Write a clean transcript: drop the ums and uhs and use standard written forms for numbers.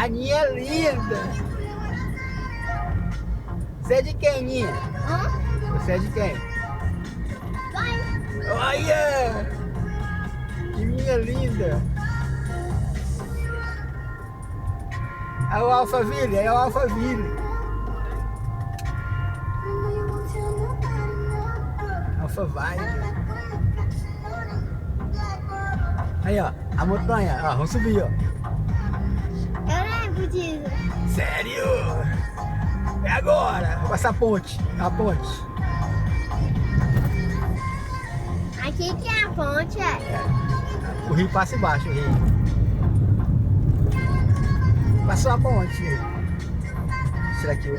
Aninha linda. Você é de quem, Ninha? Hã? Você é de quem? Vai. Olha! Que minha linda! É o Alphaville, é o Alphaville. Alphaville. Aí, ó, a montanha, ó, vamos subir, ó. Eu lembro disso. Sério? É agora! Vou passar a ponte, a ponte. Aqui que é a ponte, é? É. O rio passa embaixo, o rio. Passou a ponte. Será que o